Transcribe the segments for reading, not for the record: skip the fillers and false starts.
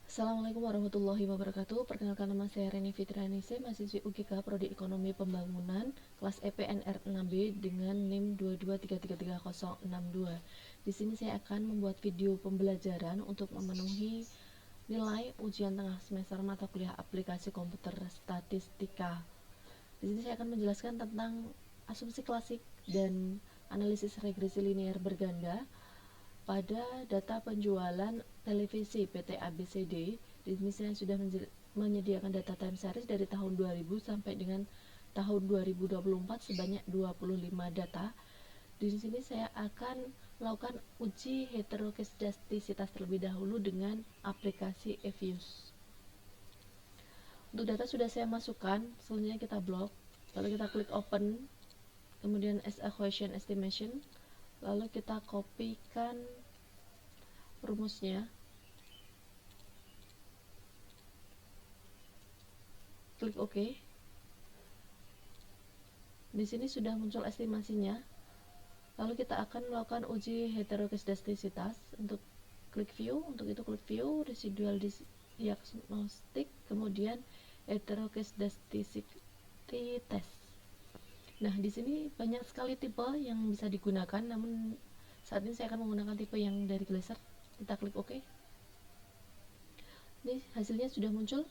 Assalamualaikum warahmatullahi wabarakatuh. Perkenalkan, nama saya Reni Fitrianise, mahasiswi UGK Prodi Ekonomi Pembangunan, kelas EPNR 6B dengan NIM 223333062. Di sini saya akan membuat video pembelajaran untuk memenuhi nilai ujian tengah semester mata kuliah aplikasi komputer statistika. Di sini saya akan menjelaskan tentang asumsi klasik dan analisis regresi linear berganda pada data penjualan televisi PT ABCD. Di sini saya sudah menyediakan data time series dari tahun 2000 sampai dengan tahun 2024 sebanyak 25 data. Di sini saya akan melakukan uji heteroskedastisitas terlebih dahulu dengan aplikasi eViews. Untuk data sudah saya masukkan, selanjutnya kita blok, lalu kita klik open, kemudian as a question estimation, lalu kita kopikan rumusnya, klik OK. Di sini sudah muncul estimasinya. Lalu kita akan melakukan uji heteroskedastisitas. Untuk klik view, untuk itu klik view, residual diagnostic, kemudian heteroskedasticity test. Nah, di sini banyak sekali tipe yang bisa digunakan, namun saat ini saya akan menggunakan tipe yang dari Glaser. Kita klik OK. Ini hasilnya sudah muncul.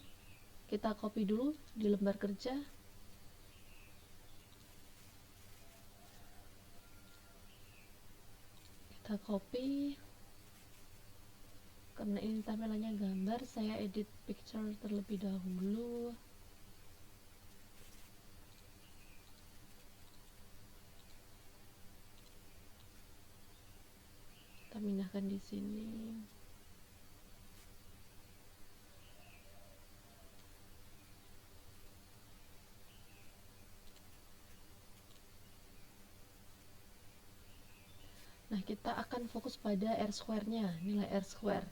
Kita copy dulu di lembar kerja. Kita copy. Karena ini tampilannya gambar, saya edit picture terlebih dahulu. Kita pindahkan di sini. Nah, kita akan fokus pada R square-nya, nilai R square.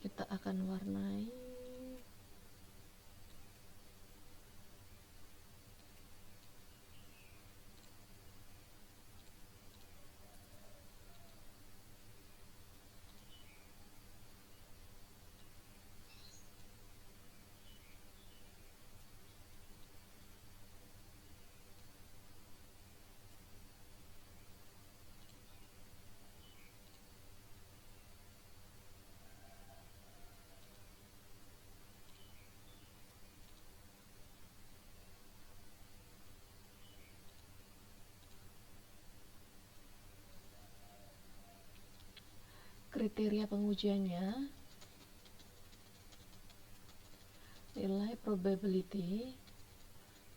Kita akan warnai. Kriteria pengujiannya, nilai probability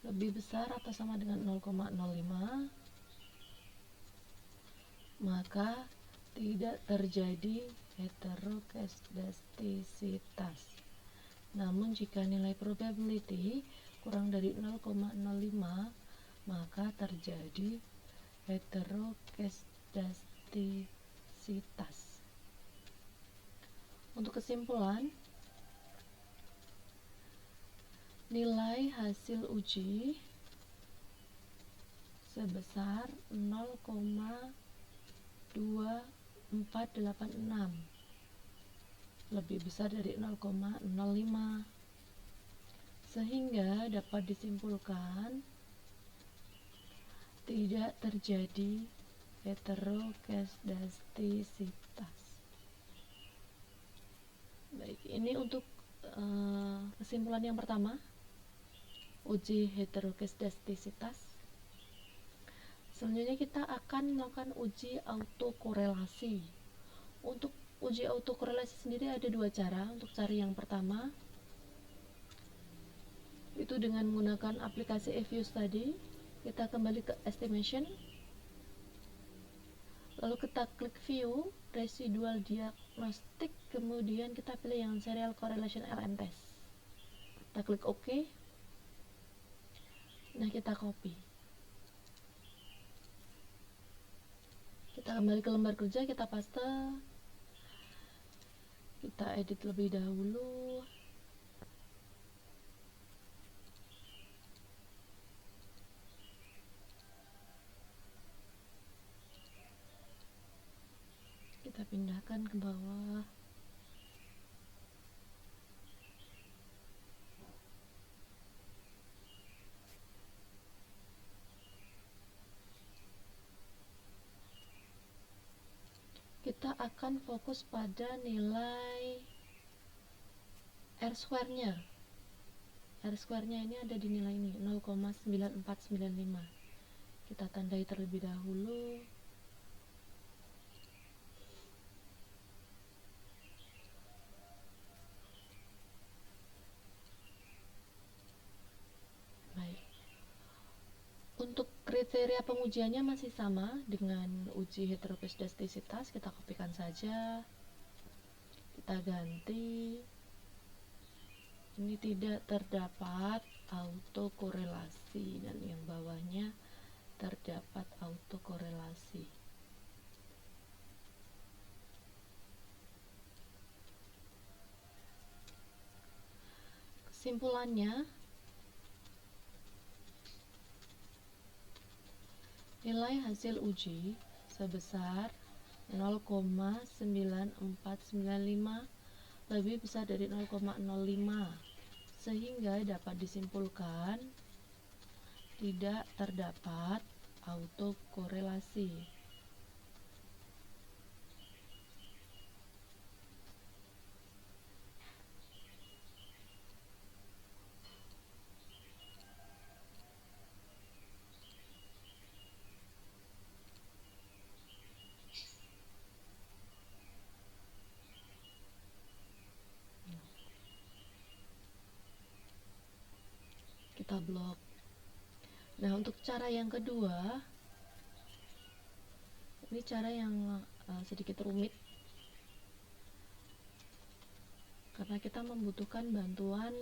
lebih besar atau sama dengan 0,05, maka tidak terjadi heteroskedastisitas. Namun jika nilai probability kurang dari 0,05, maka terjadi heteroskedastisitas. Untuk kesimpulan, nilai hasil uji sebesar 0,2486, lebih besar dari 0,05, sehingga dapat disimpulkan tidak terjadi heteroskedastisitas. Baik, ini untuk kesimpulan yang pertama, uji heteroskedastisitas. Selanjutnya kita akan melakukan uji autokorelasi. Untuk uji autokorelasi sendiri ada dua cara. Untuk cara yang pertama, itu dengan menggunakan aplikasi eViews tadi. Kita kembali ke estimation, lalu kita klik view, residual diagnostic, kemudian kita pilih yang serial correlation LM test. Kita klik OK. Nah, kita copy. Kita kembali ke lembar kerja, kita paste. Kita edit lebih dahulu. kita pindahkan ke bawah. Kita akan fokus pada nilai R square-nya. R square-nya ini ada di nilai ini, 0,9495. Kita tandai terlebih dahulu. Baik. Untuk kriteria pengujiannya masih sama dengan uji heteroskestisitas, kita kopikan saja. Kita ganti. Ini tidak terdapat autokorelasi dan yang bawahnya terdapat autokorelasi. Kesimpulannya, nilai hasil uji sebesar 0,9495 lebih besar dari 0,05, sehingga dapat disimpulkan tidak terdapat autokorelasi. Kita blok. Nah, untuk cara yang kedua, ini cara yang sedikit rumit karena kita membutuhkan bantuan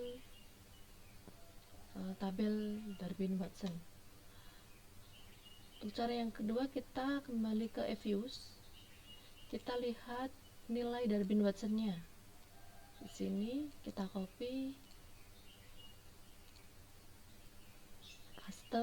tabel Darwin-Watson. Untuk cara yang kedua, kita kembali ke EViews. Kita lihat nilai Darwin-Watson-nya. Di sini kita copy, paste,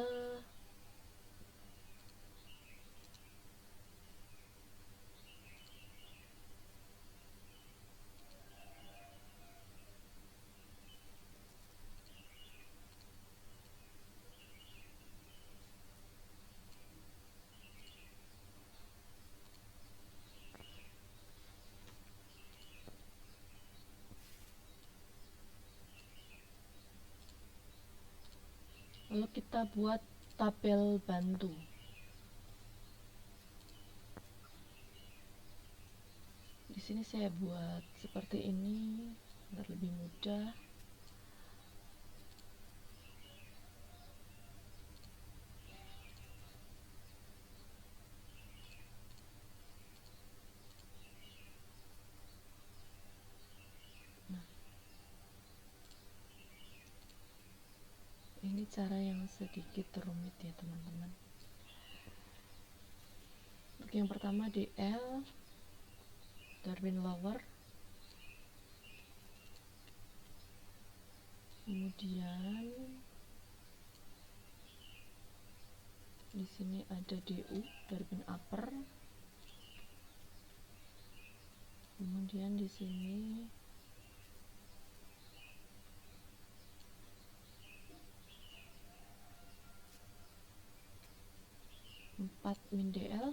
lalu kita buat tabel bantu. Di sini saya buat seperti ini agar lebih mudah. Nah, ini cara yang sedikit rumit ya teman-teman. Untuk yang pertama DL Darwin Lower, kemudian di sini ada DU Darwin Upper, kemudian di sini min DL,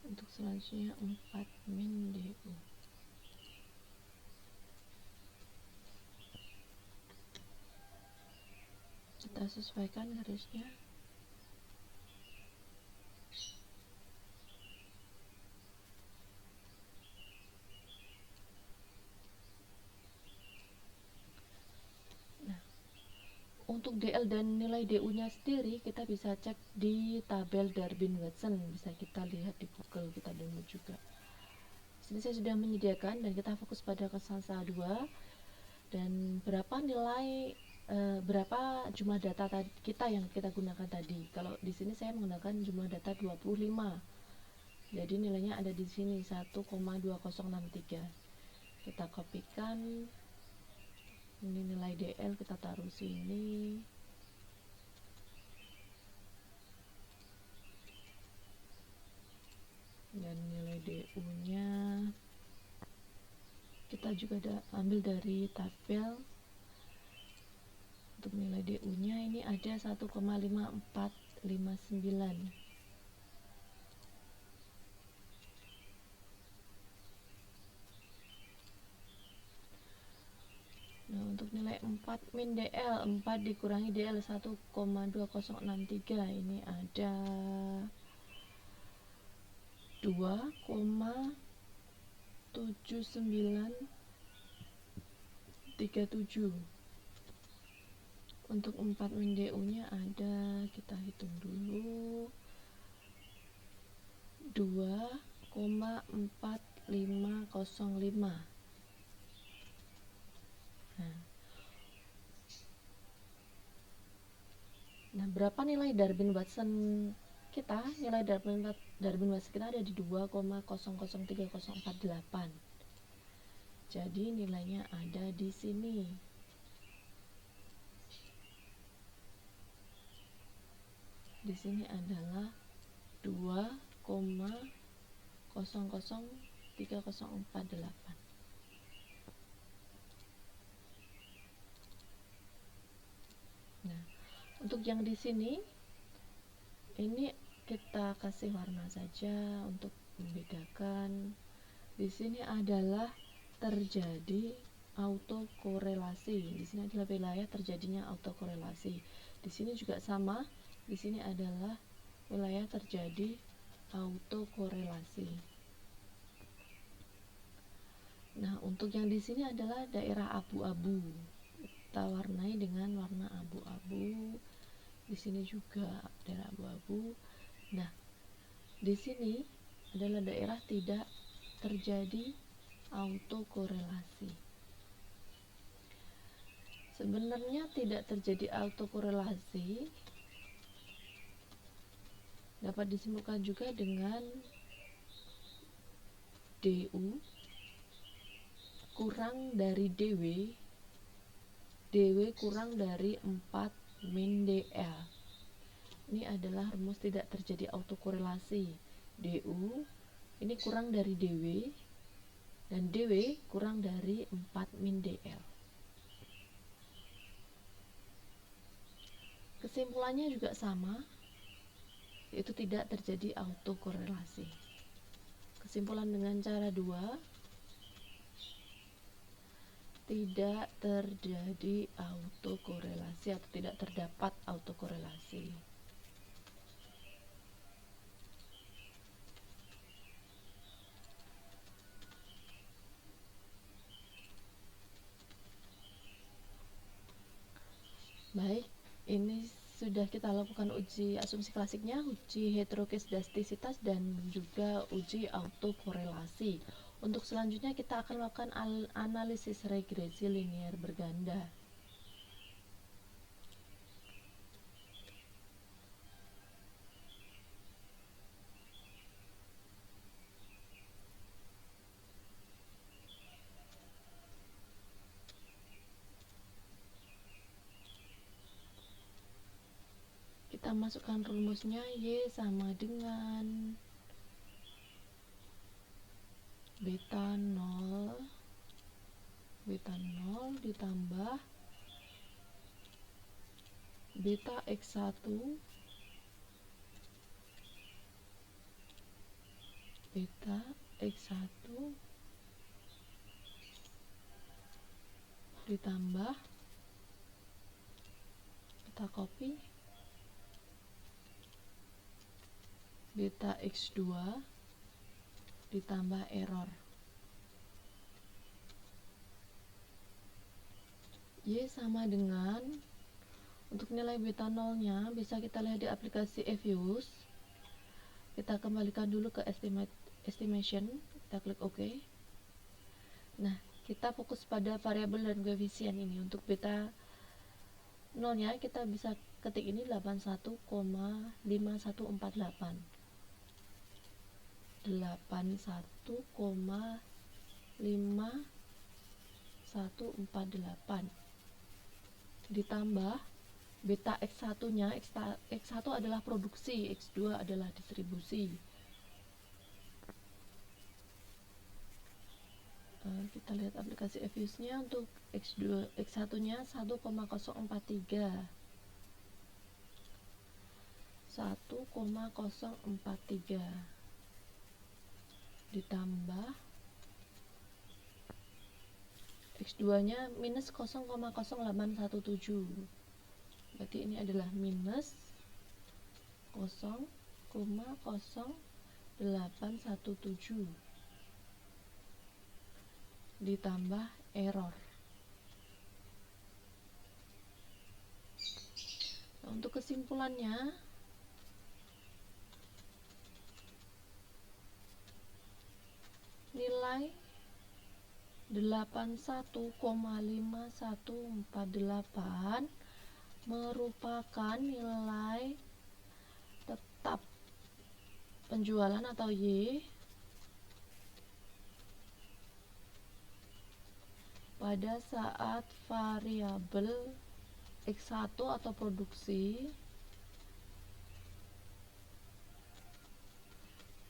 untuk selanjutnya 4 min DU. Kita sesuaikan garisnya. Nah, untuk DL dan nilai DU nya sendiri kita bisa cek di tabel Darwin-Watson, bisa kita lihat di Google, kita download juga. Di sini saya sudah menyediakan dan kita fokus pada kesan 2 dan berapa nilai berapa jumlah data kita yang kita gunakan tadi. Kalau di sini saya menggunakan jumlah data 25. Jadi nilainya ada di sini 1,2063. Kita kopikan. Ini nilai DL kita taruh sini. kita juga ambil dari tabel. Untuk nilai DU nya ini ada 1,5459. Nah, untuk nilai 4 min DL, 4 dikurangi DL 1,2063, ini ada 2,7937. Untuk 4 min DU nya ada, kita hitung dulu, 2,4505. Nah, berapa nilai Darwin-Watson kita? Nilai Darwin-Watson kita ada di 2,003048. Jadi nilainya ada di sini. Di sini adalah 2,003048. Nah, untuk yang di sini ini kita kasih warna saja untuk membedakan. Di sini adalah terjadi autokorelasi. Di sini adalah wilayah terjadinya autokorelasi. Di sini juga sama. Di sini adalah wilayah terjadi autokorelasi. Nah, untuk yang di sini adalah daerah abu-abu. Kita warnai dengan warna abu-abu. Di sini juga daerah abu-abu. Nah, di sini adalah daerah tidak terjadi autokorelasi. Sebenarnya tidak terjadi autokorelasi dapat disimpulkan juga dengan DU kurang dari DW, DW kurang dari 4 min DL. Ini adalah rumus tidak terjadi autokorelasi. DU ini kurang dari DW dan DW kurang dari 4 min DL. Kesimpulannya juga sama, yaitu tidak terjadi autokorelasi. Kesimpulan dengan cara 2, tidak terjadi autokorelasi atau tidak terdapat autokorelasi. Baik, ini sudah kita lakukan uji asumsi klasiknya, uji heteroskedastisitas, dan juga uji autokorelasi. Untuk selanjutnya kita akan melakukan analisis regresi linear berganda. Kita masukkan rumusnya, Y sama dengan beta 0 ditambah beta X1 ditambah kita copy beta X2 ditambah error. Y sama dengan, untuk nilai beta 0 nya bisa kita lihat di aplikasi Evius. Kita kembalikan dulu ke estimation, kita klik OK. Nah, kita fokus pada variabel dan koefisien ini. Untuk beta 0 nya kita bisa ketik ini 81,5148 ditambah beta X1 nya, X1 adalah produksi, X2 adalah distribusi. Kita lihat aplikasi Evius-nya. Untuk X2, X1-nya 1,043 ditambah X2-nya minus 0,0817, berarti ini adalah minus 0,0817 ditambah error. Nah, untuk kesimpulannya, nilai 81,5148 merupakan nilai tetap penjualan atau Y pada saat variabel X1 atau produksi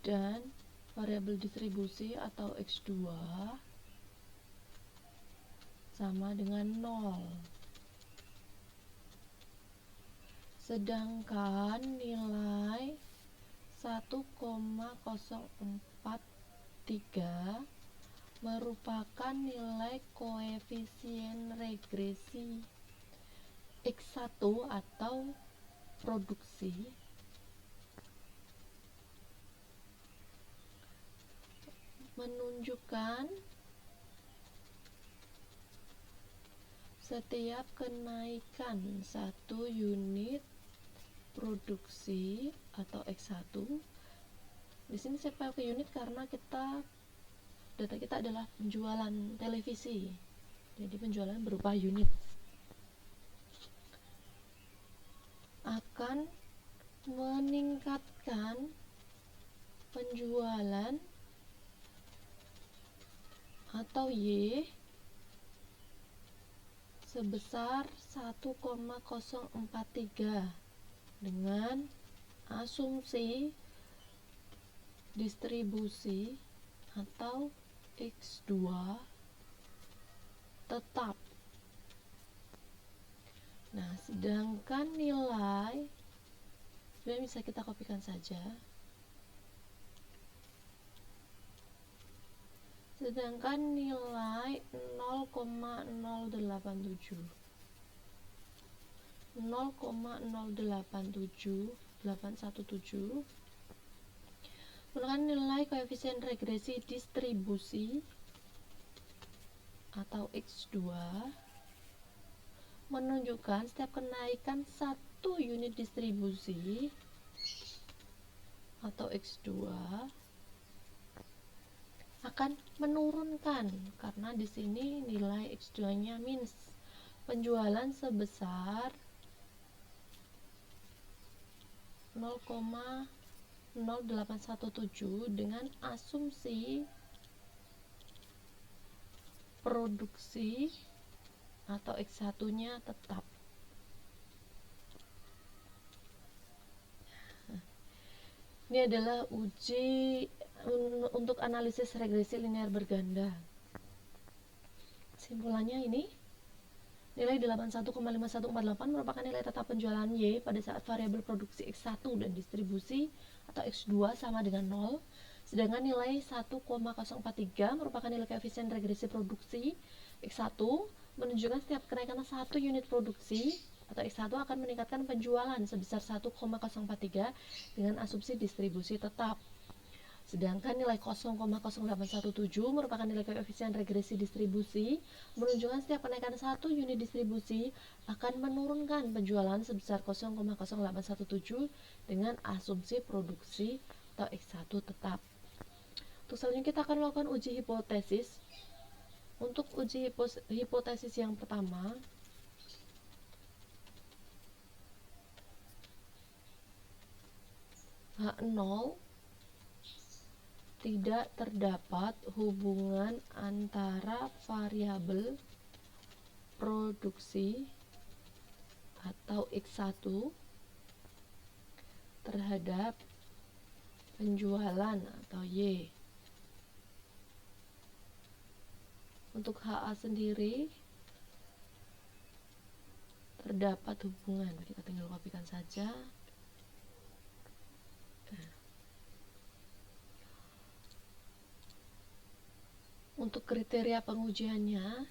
dan variabel distribusi atau X2 sama dengan 0. Sedangkan nilai 1,043 merupakan nilai koefisien regresi X1 atau produksi menunjukkan setiap kenaikan 1 unit produksi atau X1. Di sini saya pakai unit karena data kita adalah penjualan televisi, jadi penjualan berupa unit, akan meningkatkan penjualan atau Y sebesar 1,043 dengan asumsi distribusi atau X2 tetap. Nah, sedangkan nilai sebenarnya bisa kita kopikan saja. Sedangkan nilai 0,0817 merupakan nilai koefisien regresi distribusi atau X2, menunjukkan setiap kenaikan 1 unit distribusi atau X2 akan menurunkan, karena di sini nilai X2-nya minus, penjualan sebesar 0,0817 dengan asumsi produksi atau X1-nya tetap. Ini adalah uji untuk analisis regresi linear berganda. Kesimpulannya ini, nilai 81,5148 merupakan nilai tetap penjualan Y pada saat variabel produksi X1 dan distribusi atau X2 sama dengan 0. Sedangkan nilai 1,043 merupakan nilai koefisien regresi produksi X1, menunjukkan setiap kenaikan 1 unit produksi atau X1 akan meningkatkan penjualan sebesar 1,043 dengan asumsi distribusi tetap. Sedangkan nilai 0,0817 merupakan nilai koefisien regresi distribusi, menunjukkan setiap kenaikan 1 unit distribusi akan menurunkan penjualan sebesar 0,0817 dengan asumsi produksi atau X1 tetap. Untuk selanjutnya kita akan melakukan uji hipotesis. Untuk uji hipotesis yang pertama, H0 tidak terdapat hubungan antara variabel produksi atau X1 terhadap penjualan atau Y. Untuk HA sendiri terdapat hubungan, kita tinggal kopikan saja. Untuk kriteria pengujiannya,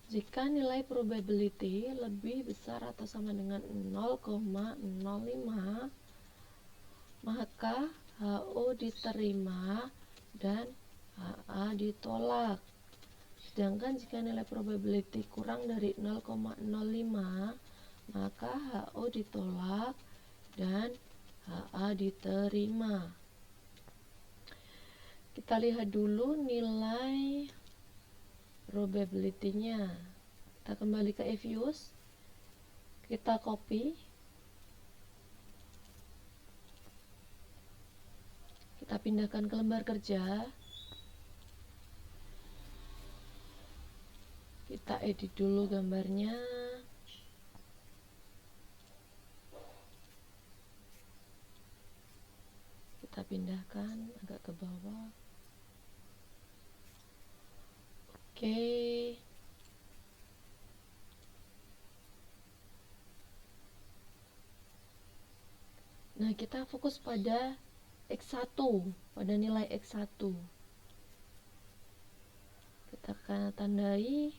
jika nilai probability lebih besar atau sama dengan 0,05, maka HO diterima dan HA ditolak. Sedangkan jika nilai probability kurang dari 0,05, maka HO ditolak dan HA diterima. Kita lihat dulu nilai probability-nya. Kita kembali ke EViews, kita copy, kita pindahkan ke lembar kerja, kita edit dulu gambarnya, kita pindahkan agak ke bawah. Oke. Nah, kita fokus pada X1, pada nilai X1. Kita akan tandai.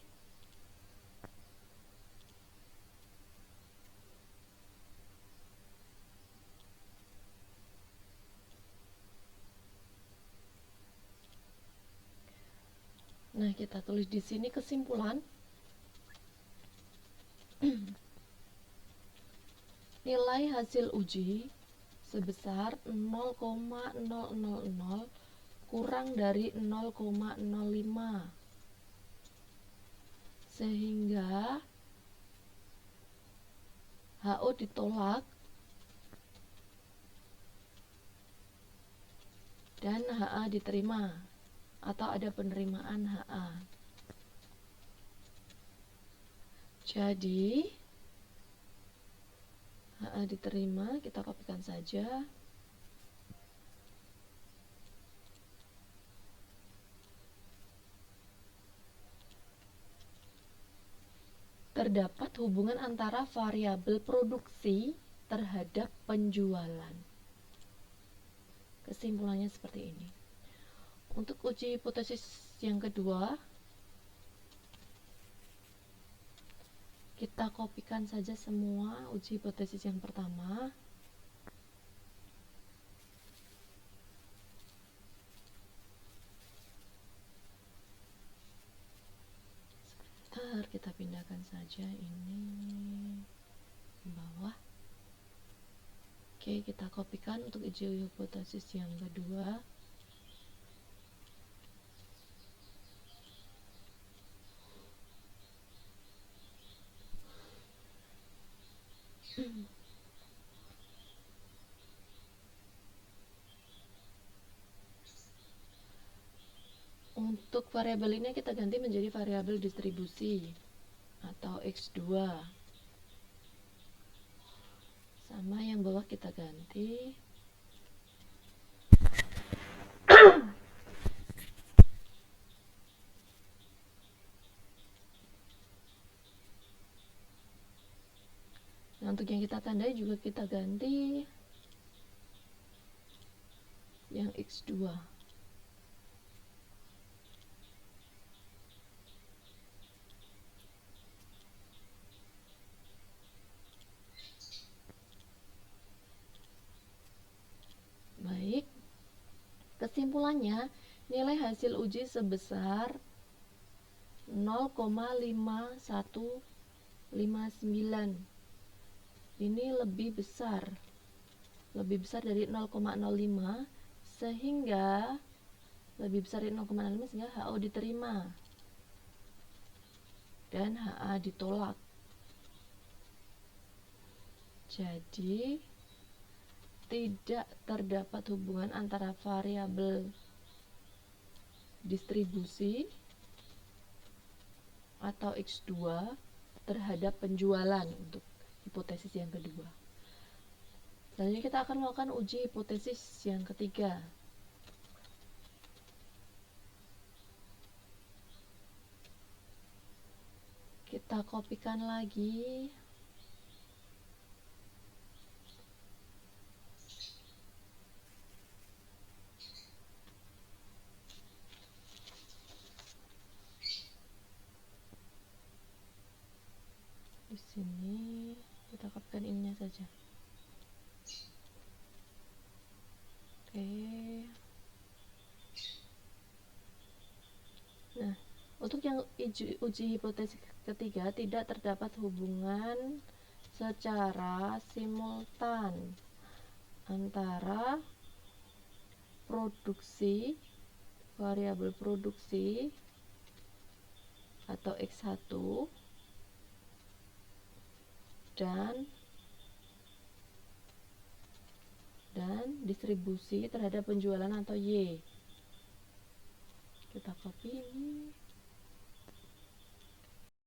Nah, kita tulis di sini kesimpulan. Nilai hasil uji sebesar 0,000 kurang dari 0,05, sehingga HO ditolak dan HA diterima, atau ada penerimaan HA. Jadi HA diterima, kita kopikan saja. Terdapat hubungan antara variabel produksi terhadap penjualan. Kesimpulannya seperti ini. Untuk uji hipotesis yang kedua, kita kopikan saja semua uji hipotesis yang pertama. Sebentar, kita pindahkan saja ini ke bawah. Oke, kita kopikan untuk uji hipotesis yang kedua. Untuk variabel ini kita ganti menjadi variabel distribusi atau X2. Sama yang bawah kita ganti. Nah, untuk yang kita tandai juga kita ganti yang X2. Baik, kesimpulannya nilai hasil uji sebesar 0,5159. Ini lebih besar dari 0,05, sehingga lebih besar dari 0,05 sehingga HO diterima dan HA ditolak. Jadi tidak terdapat hubungan antara variabel distribusi atau X2 terhadap penjualan untuk hipotesis yang kedua. Selanjutnya kita akan melakukan uji hipotesis yang ketiga. Kita kopikan lagi. Di sini kita kopikan ininya saja. Oke. Nah, untuk yang uji hipotesis ketiga, tidak terdapat hubungan secara simultan antara variabel produksi atau X1 dan distribusi terhadap penjualan atau Y. Kita copy ini.